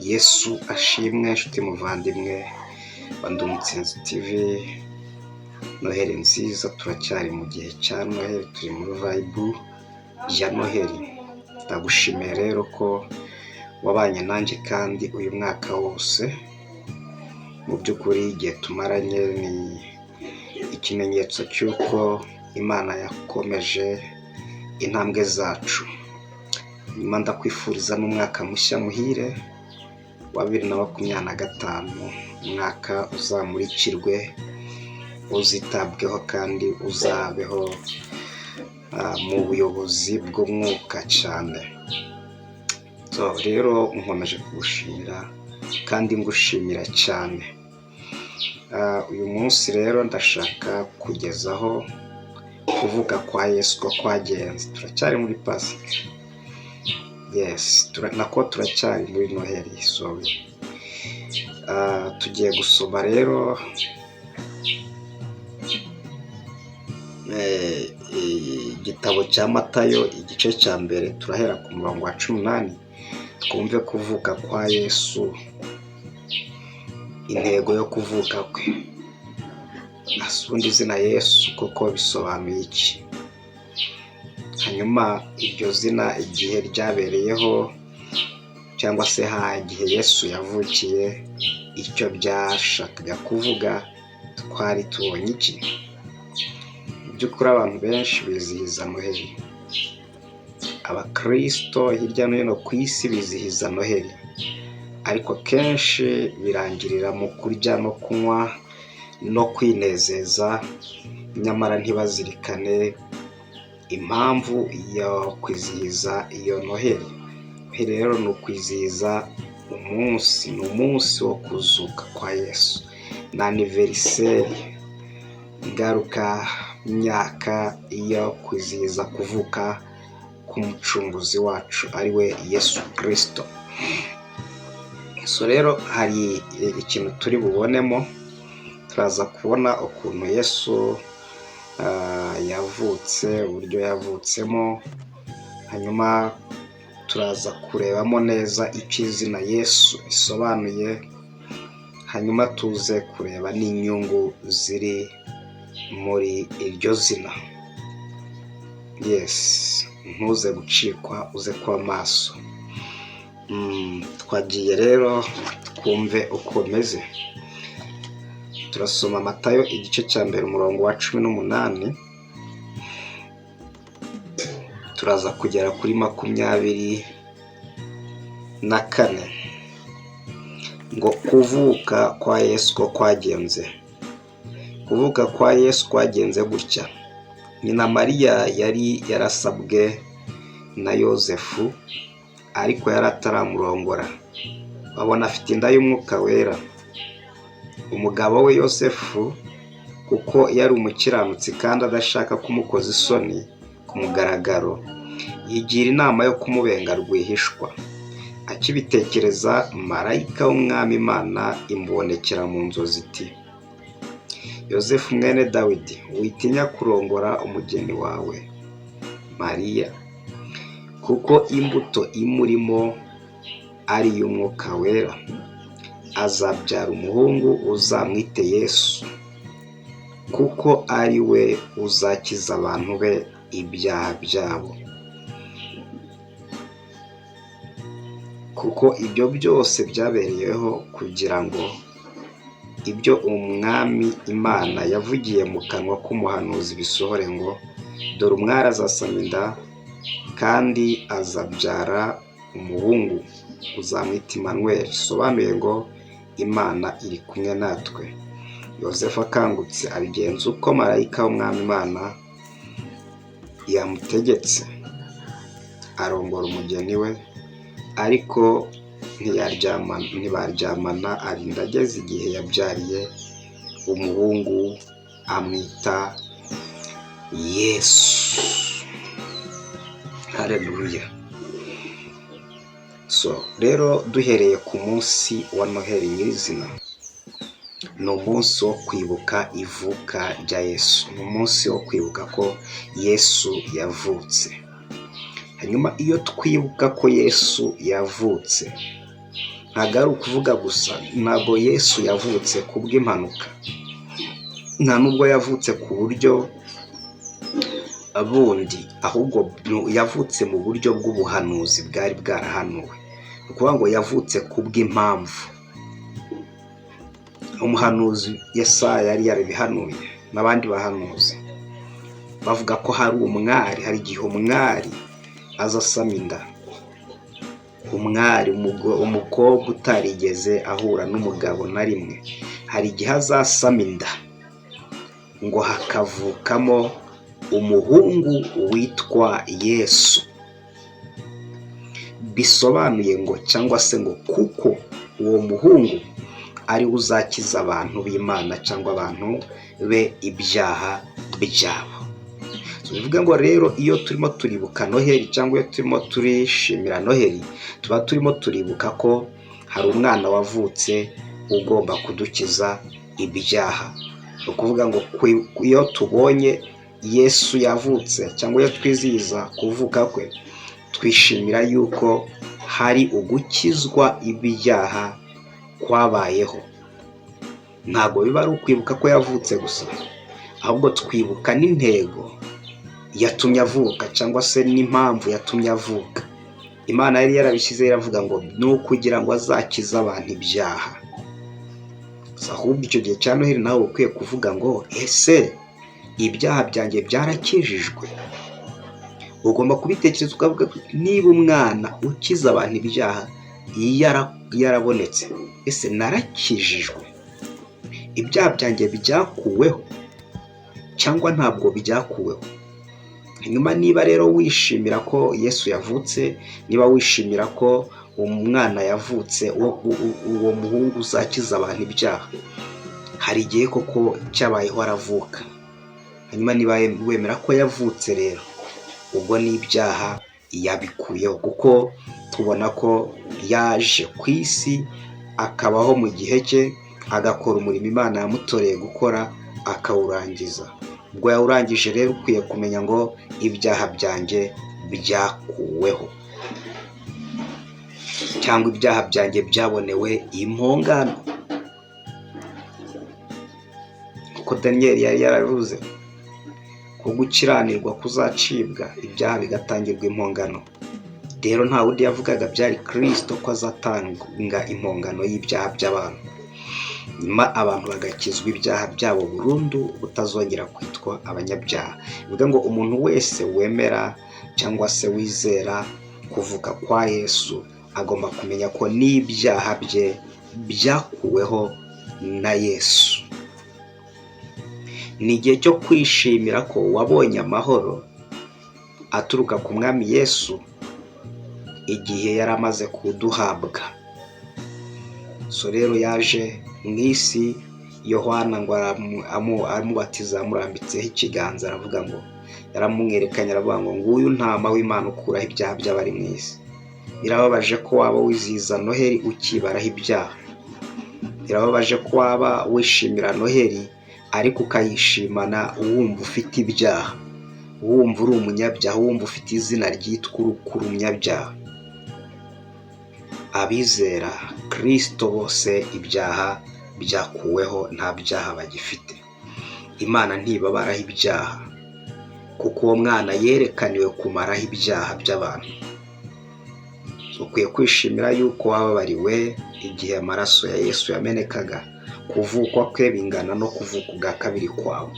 Yesu ashimwe nshuti muvandimwe wa Ndi Umutsinzi TV. Noheli nziza, turacyari mu gihe cya Noheli, turi muri vibe ya Noheli. Ndagushimiye rero ko wabanye nanjye kandi uyu mwaka wose. Mu by'ukuri igihe tumaranye ni ikimenyetso cy'uko Imana yakomeje intambwe zacu. Nyuma ndakwifuriza n'umwaka mushya muhire wa 2025, umwaka uzamurikirwe, uzitabweho kandi uzabeho mu buyobozi bw'umwuka cyane. Rero nkomeje kugushimira kandi ngushimira cyane. Uyu munsi rero ndashaka kugezaho kuvuga kwa Yesu ko kwagenze. Turacyari muri Pasika. Turacyari muri Noheli. Tugiye gusoma rero igitabo cya Matayo igice cya mbere, turahera ku murongo wa 18. Twumve kuvuka kwa Yesu, intego yo kuvuka kwe. Asundi izina Yesu koko bisobanuye iki? Hanyuma iryo zina igihe ryabereyeho cyangwa se igihe Yesu yavukiye, icyo byashakaga kuvuga, twari tubonye iki? Mu by'ukuri abantu benshi bizihiza Noheli. Abakristo hirya no hino ku isi bizihiza Noheli, ariko kenshi birangirira mu kurya no kunywa no kwinezeza, nyamara ntibazirikane impamvu yo kwizihiza iyo Noheli. Rero ni ukwizihiza ni umunsi wo kuzuka kwa Yesu, ni aniveriseri, ingaruka myaka iyo kwizihiza kuvuka k'umucunguzi wacu ari we Yesu Kristo. Rero hari ikintu turi bubonemo. Turaza kubona ukuntu Yesu yavutse, uburyo yavutsemo, hanyuma turaza kurebamo neza icyo izina Yesu isobanuye, hanyuma tuze kureba n'inyungu ziri muri iryo zina. Ntuze gucikwa, uze kuba maso. Twagiye rero twumve uko bimeze. Turasoma Matayo igice cya mbere umurongo wa 18, turaza kugera kuri 24. Ngo kuvuka kwa Yesu ko kwagenze. Kuvuka kwa Yesu kwagenze gutya: nyina Mariya yari yarasabwe na Yosefu, ariko yari ataramurongora, babona afite inda y'umwuka wera. Umugabo we Yosefu, kuko yari umukiranutsi kandi adashaka kumukoza isoni ku mugaragaro, yigira inama yo kumubenga rwihishwa. Akibitekereza, marayika w'umwami Imana imubonekera mu nzozi iti: Yosefu mwene Dawidi, witinya kurongora umugeni wawe Mariya, kuko imbuto imurimo ari iy'umwuka wera. Azabyara umuhungu, uzamwite Yesu, kuko ari we uzakiza abantu be ibyaha byabo. Kuko ibyo byose byabereyeho kugira ngo ibyo umwami Imana yavugiye mu kanwa k'umuhanuzi bisohore, ngo dore umwari azasama inda kandi azabyara umuhungu, uzamwita Imanuweli, bisobanuye ngo Imana iri kumwe natwe. Yosefu akangutse abigenza uko marayika w'umwami Imana yamutegetse, arongora umugeni we, ariko ntibaryamana, arinda ageze igihe yabyariye umuhungu, amwita Yesu. Haleluya. Rero duhereye ku munsi wa Noheli nyirizina, ni umunsi wo kwibuka ivuka rya Yesu, ni umunsi wo kwibuka ko Yesu yavutse. Hanyuma iyo twibuka ko Yesu yavutse, ntabwo ari ukuvuga gusa, ntabwo Yesu yavutse ku bw'impanuka, nta nubwo yavutse ku buryo bundi, ahubwo yavutse mu buryo bw'ubuhanuzi bwari bwarahanuwe. Ni ukuvuga ngo yavutse ku bw'impamvu. Umuhanuzi Yesaya yari yarabihanuye n'abandi bahanuzi bavuga ko hari igihe umwari aza asama inda, umukobwa utarigeze ahura n'umugabo na rimwe, hari igihe azasama inda ngo hakavukamo umuhungu witwa Yesu. Bisobanuye ngo cyangwa se ngo kuko uwo muhungu ari uzakiza abantu b'Imana cyangwa abantu be ibyaha byabo. Bivuga ngo rero iyo turimo turibuka Noheli cyangwa iyo turimo turishimira Noheli, tuba turimo turibuka ko hari umwana wavutse ugomba kudukiza ibyaha. Ni ukuvuga ngo iyo tubonye Yesu yavutse cyangwa iyo twizihiza kuvuka kwe, twishimira yuko hari ugukizwa ibyaha kwabayeho. Ntabwo biba ari ukwibuka ko yavutse gusa, ahubwo twibuka n'intego yatumye avuka cyangwa se n'impamvu yatumye avuka. Imana yari yarabishyize iravuga ngo ni ukugira ngo azakize abantu ibyaha. Ahubwo icyo gihe cya Noheli nawe ukwiye kuvuga ngo ese ibyaha byanjye byarakijijwe? Ugomba kubitekereza ukavuga niba umwana ukiza abantu ibyaha yarabonetse, ese narakijijwe? Ibyaha byanjye byakuweho cyangwa ntabwo byakuweho? Hanyuma niba rero wishimira ko Yesu yavutse, niba wishimira ko umwana yavutse, uwo muhungu uzakiza abantu ibyaha, hari igihe koko cyabayeho aravuka. Hanyuma niba wemera ko yavutse rero, ubwo n'ibyaha yabikuyeho, kuko tubona ko yaje ku isi akabaho mu gihe cye, agakora umurimo Imana yamutoreye gukora akawurangiza. Ubwo yawurangije rero ukwiye kumenya ngo ibyaha byanjye byakuweho cyangwa ibyaha byanjye byabonewe impongano. Kuko Daniyeli yari yaravuze ko gukiranirwa kuzacibwa, ibyaha bigatangirwa impongano. Rero nta wundi yavugaga, byari Kristo ko azatanga impongano y'ibyaha by'abantu, nyuma abantu bagakizwa ibyaha byabo burundu, butazongera kwitwa abanyabyaha. Bivuga ngo umuntu wese wemera cyangwa se wizera kuvuka kwa Yesu agomba kumenya ko n'ibyaha bye byakuweho na Yesu. Ni igihe cyo kwishimira ko wabonye amahoro aturuka ku mwami Yesu igihe yari amaze kuduhabwa. Rero yaje mu isi, Yohana ngo amubatiza amurambitseho ikiganza, aravuga ngo yaramwerekanye, aravuga ngo nguyu ntama w'Imana ukuraho ibyaha by'abari mu isi. Birababaje ko waba wizihiza Noheli ukibaraho ibyaha. Birababaje ko waba wishimira Noheli ariko ukayishimana wumva ufite ibyaha, wumva uri umunyabyaha, wumva ufite izina ryitwa umunyabyaha. Abizera Kristo bose ibyaha byakuweho, nta byaha bagifite. Imana ntibabaraho ibyaha, kuko uwo mwana yerekaniwe kumaraho ibyaha by'abantu. Ukwiye kwishimira yuko wababariwe igihe amaraso ya Yesu yamenekaga. Kuvukwa kwe bingana no kuvuka ubwa kabiri kwawe.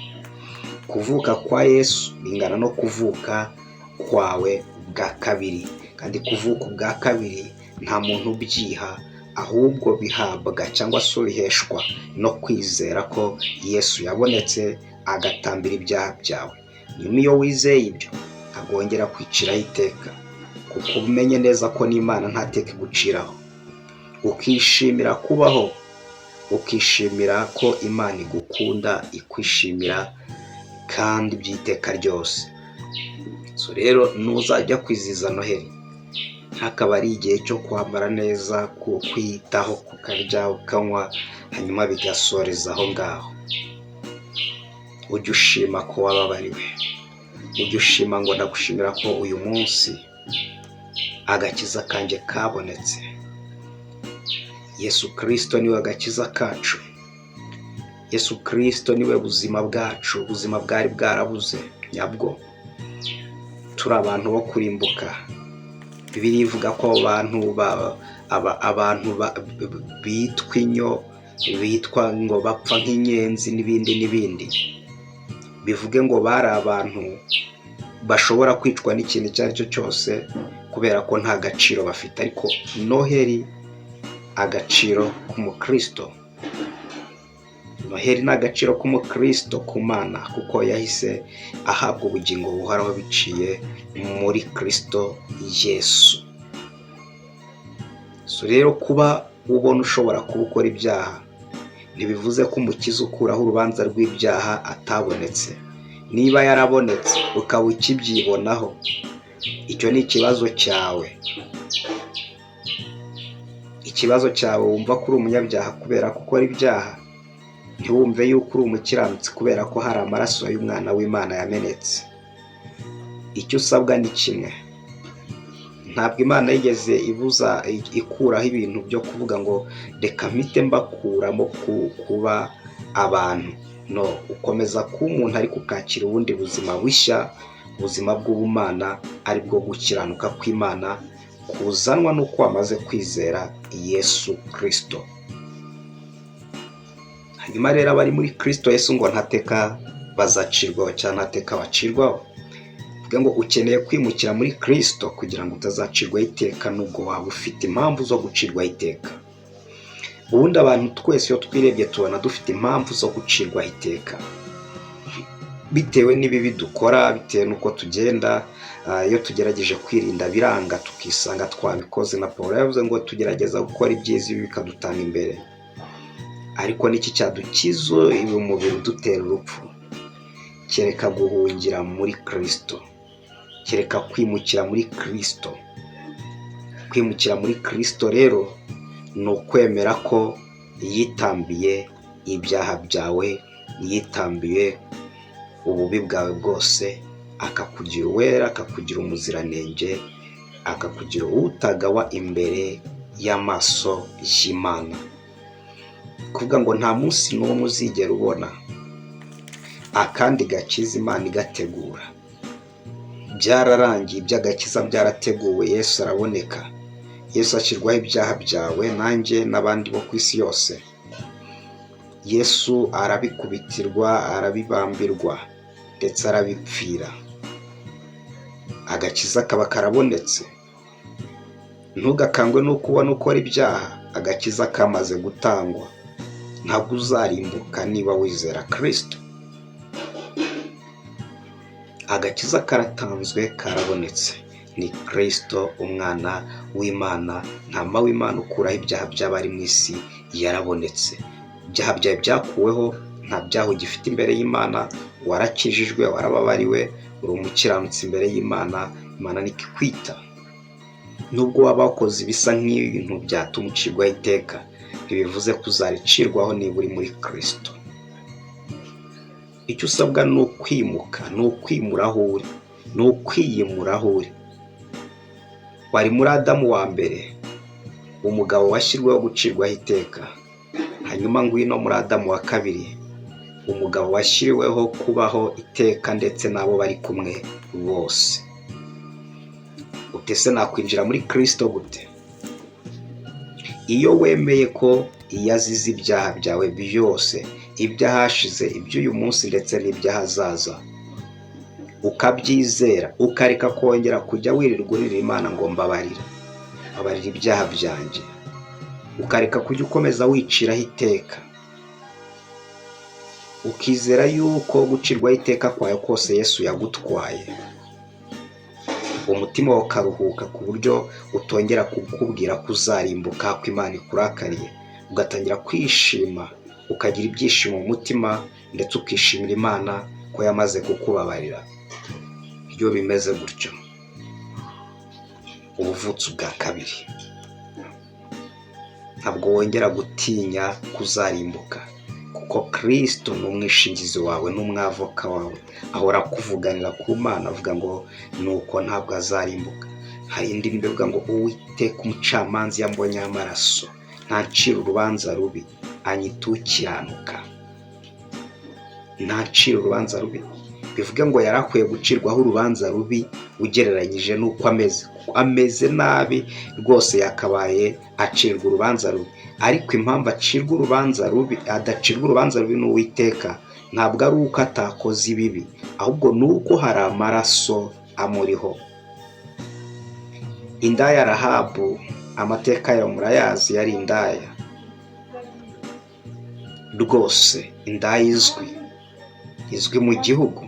Kuvuka kwa Yesu bingana no kuvuka kwawe bwa kabiri, kandi kuvuka ubwa kabiri nta muntu ubyiha, ahubwo bihabwa cyangwa se ubiheshwa no kwizera ko Yesu yabonetse agatambira ibyaha byawe. Nyuma iyo wizeye ibyo, ntabwo wongera kwiciraho iteka, kuko umenye neza ko n'Imana nta teka iguciraho. Ukishimira kubaho, ukishimira ko Imana igukunda, ikwishimira kandi by'iteka ryose. Rero nuzajya kwizihiza Noheli, hakaba ari igihe cyo kwambara neza, kwiyitaho, kukarya ukanywa, hanyuma bigasoreza aho ngaho. Ujye ushima ko wababariwe, ujye ushima ngo ndagushimira ko uyu munsi agakiza kanjye kabonetse. Yesu Kristo niwe agakiza kacu. Yesu Kristo niwe buzima bwacu, ubuzima bwari bwarabuze nyabwo. Turi abantu bo kurimbuka. Bibiliya ivuga ko abantu bitwa inyo, bitwa ngo bapfa nk'inyenzi n'ibindi. Bivuge ngo bari abantu bashobora kwicwa n'ikintu icyo ari cyo cyose kubera ko nta gaciro bafite. Ariko Noheli agaciro k'umukristo. Noheli ni agaciro k'umukristo ku Mana, kuko yahise ahabwa ubugingo buhoraho biciye muri Kristo Yesu. So rero kuba ubona ushobora kuba ukora ibyaha ntibivuze ko umukiza ukuraho urubanza rw'ibyaha atabonetse. Niba yarabonetse ukaba ukibyibonaho, icyo ni ikibazo cyawe. Ikibazo cyawe wumva ko uri umunyabyaha kubera ko ukora ibyaha. Ntiwumve yuko uri umukiranutsi kubera ko hari amaraso y'umwana w'Imana yamenetse. Icyo usabwa ni kimwe. Ntabwo Imana yigeze ikuraho ibintu byo kuvuga ngo reka mpite mbakuramo kuba abantu. No, ukomeza kuba umuntu ariko ukakira ubundi buzima bushya, ubuzima bw'ubumana, ari bwo gukiranuka kw'Imana kuzanwa n'uko wamaze kwizera Yesu Kristo. Hanyuma rero abari muri Kristo Yesu ngo ntateka bazacirwaho cyangwa ntateka bacirwaho. Bivuga ngo ukeneye kwimukira muri Kristo kugira ngo utazacirwaho iteka, nubwo waba ufite impamvu zo gucirwaho iteka. Ubundi abantu twese iyo twirebye tubona dufite impamvu zo gucirwaho iteka, bitewe n'ibibi dukora, bitewe n'uko tugenda. Iyo tugerageje kwirinda biranga tukisanga twabikoze. Na Paulo yavuze ngo tugerageza gukora ibyiza, ibi bikadutanga imbere. Ariko niki cyadukiza uyu mubiri udutera urupfu? Kereka guhungira muri Kristo, kereka kwimukira muri Kristo. Kwimukira muri Kristo rero ni ukwemera ko yitambiye ibyaha byawe, yitambiye ububi bwawe bwose, akakugira uwera, akakugira umuziranenge, akakugira utagawa imbere y'amaso y'Imana. Kuvuga ngo nta munsi n'umwe uzigera ubona akandi gakiza Imana igategura. Byararangiye, iby'agakiza byarateguwe. Yesu araboneka. Yesu ashyirwaho ibyaha byawe, nanjye n'abandi bo ku isi yose. Yesu arabikubitirwa, arabibambirwa, ndetse arabipfira. Agakiza kaba karabonetse. Ntugakangwe n'uko ubona ukora ibyaha. Agakiza kamaze gutangwa. Ntabwo uzarimbuka niba wizera Kristo. Agakiza karatanzwe, karabonetse. Ni Kristo umwana w'Imana, ntama w'Imana ukuraho ibyaha by'abari mu isi, yarabonetse. Ibyaha byawe byakuweho, nta byaha ugifite imbere y'Imana. Warakijijwe, warababariwe, uri umukiranutsi imbere y'Imana. Imana nikikwita. Nubwo waba wakoze ibisa nk'ibintu byatuma ucirwaho iteka, ntibivuze ko uzaricirwaho niba uri muri Kristo. Icyo usabwa ni ukwimuka, ni ukwimura aho uri, ni ukwiyimura aho uri. Wari muri Adamu wa mbere, umugabo washyirwaho gucirwaho iteka. Hanyuma ngwino muri Adamu wa kabiri, umugabo washyiriweho kubaho iteka, ndetse n'abo bari kumwe bose. Utese nakwinjira muri Kristo gute? Iyo wemeye ko yazize ibyaha byawe byose, ibyahashize, iby'uyu munsi ndetse n'iby'ahazaza, ukabyizera, ukareka kongera kujya wirirwa urira Imana ngo mbabarira ibyaha byanjye, ukareka kujya ukomeza wiciraho iteka, ukizera yuko gucirwaho iteka kwawe kose Yesu yagutwaye, umutima wawe ukaruhuka ku buryo utongera kukubwira ko uzarimbuka, ko Imana ikurakariye. Ugatangira kwishima, ukagira ibyishimo mu mutima, ndetse ukishimira Imana ko yamaze kukubabarira. Iyo bimeze gutyo, ubuvutsi bwa kabiri, ntabwo wongera gutinya kuzarimbuka, kuko Kristo ni umwishingizi wawe n'umwavoka wawe. Ahora akuvuganira ku Mana avuga ngo nuko ntabwo azarimbuka. hari indi bivuga ngo Uwiteka umucamanza yambonye amaraso ntacira urubanza rubi anyita ukiranuka. Ntacira urubanza rubi bivuga ngo yarakwiye gucirwaho urubanza rubi ugereranyije n'uko ameze nabi rwose, yakabaye acirwa urubanza rubi. Ariko impamvu acirwa urubanza rubi, adacirwa urubanza rubi n'Uwiteka, ntabwo ari uko atakoze ibibi, ahubwo ni uko hari amaraso amuriho. Indaya Rahabu, amateka yayo murayazi, yari indaya rwose, indaya izwi mu gihugu.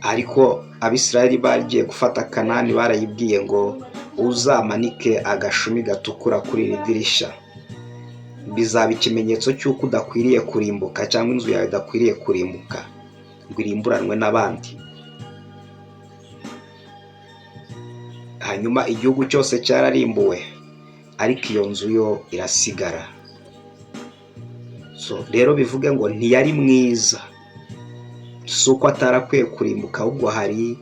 Ariko Abisirayeli bagiye gufata Kanani, barayibwiye ngo uzamanike agashumi gatukura kuri iri dirisha, bizaba ikimenyetso cy'uko udakwiriye kurimbuka, cyangwa inzu yawe idakwiriye kurimbuka ngo irimburanwe n'abandi. Hanyuma igihugu cyose cyararimbuwe, ariko iyo nzu yo irasigara. Rero bivuge ngo ntiyari mwiza, si uko atarakwiye kurimbuka, ahubwo hari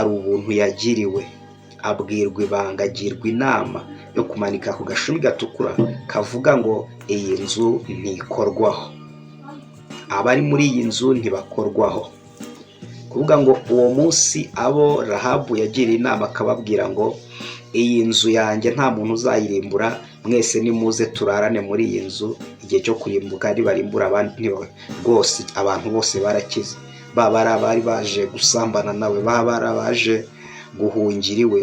ubuntu yagiriwe, abwirwa ibanga, agirwa inama yo kumanika ku gashumi gatukura kavuga ngo iyi nzu ntikorwaho, abari muri iyi nzu ntibakorwaho. Kuvuga ngo uwo munsi abo Rahabu yagiriye inama akababwira ngo iyi nzu yanjye nta muntu uzayirimbura, mwese nimuze turarane muri iyi nzu, igihe cyo kurimbuka ntibarimbura abandi. Rwose abantu bose barakize, baba ari abari baje gusambana nawe, baba ari abaje guhungira iwe,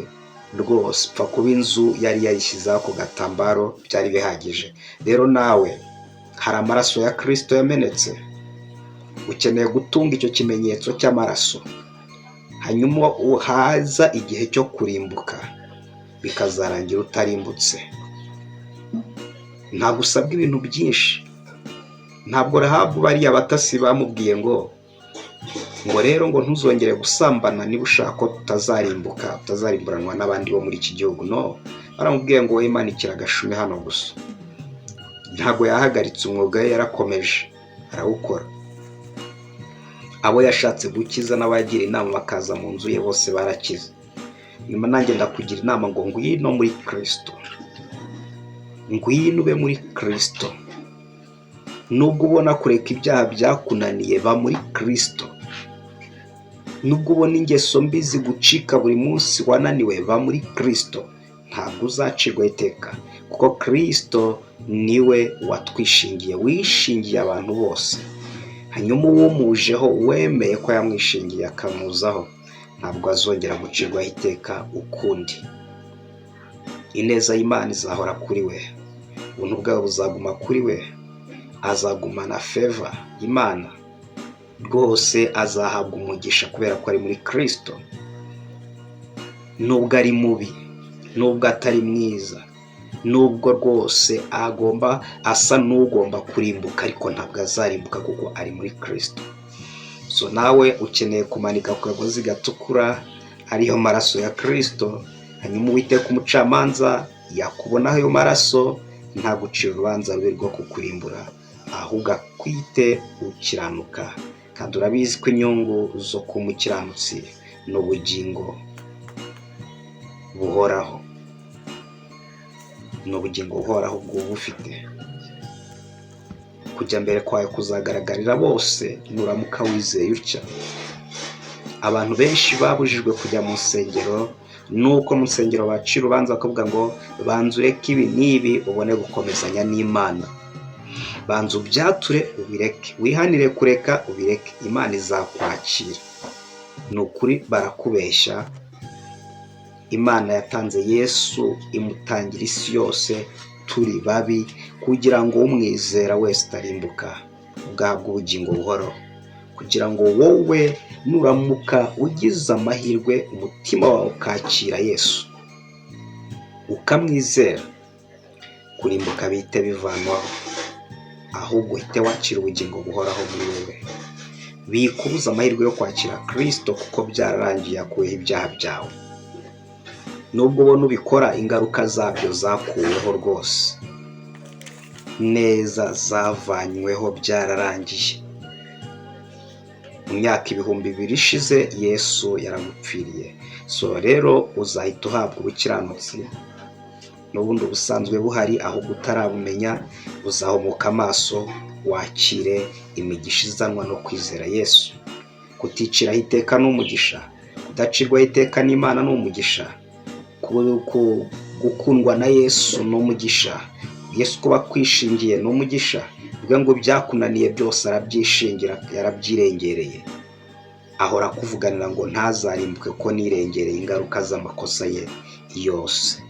rwose pfa kuba inzu yari yayishyizeho ako gatambaro byari bihagije. Rero nawe hari amaraso ya Kristo yamenetse, ukeneye gutunga icyo kimenyetso cy'amaraso, hanyuma haza igihe cyo kurimbuka bikazarangira utarimbutse. Ntabwo usabwa ibintu byinshi. Ntabwo Rahabu bariya batasi bamubwiye ngo rero ngo ntuzongere gusambana niba ushaka ko tutazarimbuka, utazarimburanwa n'abandi bo muri iki gihugu. No, baramubwiye ngo imanikira agashumi hano gusa. Ntabwo yahagaritse umwuga we, yarakomeje arawukora. Abo yashatse gukiza n'abagira inama bakaza mu nzu ye bose barakize. Nyuma nanjye ndakugira inama ngo ngwino muri Kristo, ngwino ube muri Kristo. Nubwo ubona kureka ibyaha byakunaniye, ba muri Kristo. Nubwo ubona ingeso mbi zigucika buri munsi wananiwe, ba muri Kristo. Ntabwo uzacirwa iteka, kuko Kristo niwe watwishingiye, wishingiye abantu bose. Hanyuma uwo mujeho wemeye ko yamwishingiye akamuzaho, ntabwo azongera gucirwaho iteka ukundi. Ineza y'Imana izahora kuri we, ubuntu bwawe buzaguma kuri we, azagumana favor y'Imana, rwose azahabwa umugisha kubera ko ari muri Kristo. Nubwo ari mubi, nubwo atari mwiza, nubwo rwose asa n'ugomba kurimbuka, ariko ntabwo azarimbuka kuko ari muri Kristo. Nawe ukeneye kumanika ku kagozi gatukura, ariyo maraso ya Kristo. Hanyuma Uwiteka umucamanza yakubonaho ayo maraso, nta gucira urubanza rubi rwo kukurimbura, ahubwo akwite ukiranuka. Kandi urabizi ko inyungu zo kumukiranutsi n'ubugingo buhoraho, n'ubugingo buhoraho bw'uba ufite. Kujya mbere kwawe kuzagaragarira bose nuramuka wizeye utya. Abantu benshi babujijwe kujya mu nsengero, nuko mu nsengero bacira urubanza bakavuga ngo banza ureke ibi n'ibi ubone gukomezanya n'Imana. Banza ubyature ubireke, wihanire kureka ubireke, Imana izakwakira. Ni ukuri barakubeshya. Imana yatanze Yesu, imutangira isi yose turi babi, kugira ngo umwizera wese utarimbuka, ubwabwo ubugingo buhoraho. Kugira ngo wowe nuramuka ugize amahirwe, umutima wawe ukakira Yesu, ukamwizera, kurimbuka bihite bivanwaho, ahubwo uhite wakira ubugingo buhoraho muri wowe. Bikubuza amahirwe yo kwakira Kristo, kuko byararangiye, yakuyeho ibyaha byawe. Nubwo ubona ubikora, ingaruka zabyo zakuweho rwose neza, zavanyweho, byararangiye. mu myaka 2000 ishize Yesu yaragupfiriye. So rero uzahita uhabwa ubukiranutsi n'ubundi busanzwe buhari, aho gutarabumenya. Uzahomoka amaso wakire imigisha izanwa no kwizera Yesu. Kuticiraho iteka n'umugisha, kudacirwaho iteka n'Imana n'umugisha, gukundwa na Yesu n'umugisha. Yesu kuba kwishingiye n'umugisha, bivuga ngo byakunaniye byose arabyishingira, yarabyirengereye. Ahora kuvuganira ngo ntazarimbuke ko nirengereye ingaruka z'amakosa ye yose.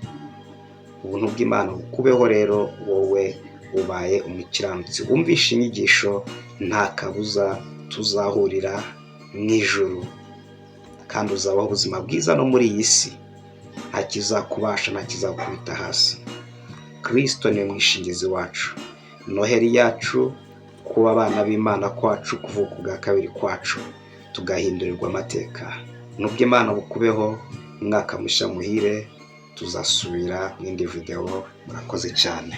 Ubuntu bw'Imana bukubeho rero, wowe ubaye umukiranutsi wumvisha inyigisho, nta kabuza tuzahurira mu ijuru kandi uzabaho ubuzima bwiza no muri iyi si. Nta kizakubasha, nta kizakubita hasi. Kristo ni umwishingizi wacu. Noheri yacu, kuba abana b'Imana kwacu, kuvuka ubwa kabiri kwacu, tugahindurirwa amateka. Nubwo Imana bukubeho, umwaka mushya muhire. Tuzasubira n'indi video. Murakoze cyane.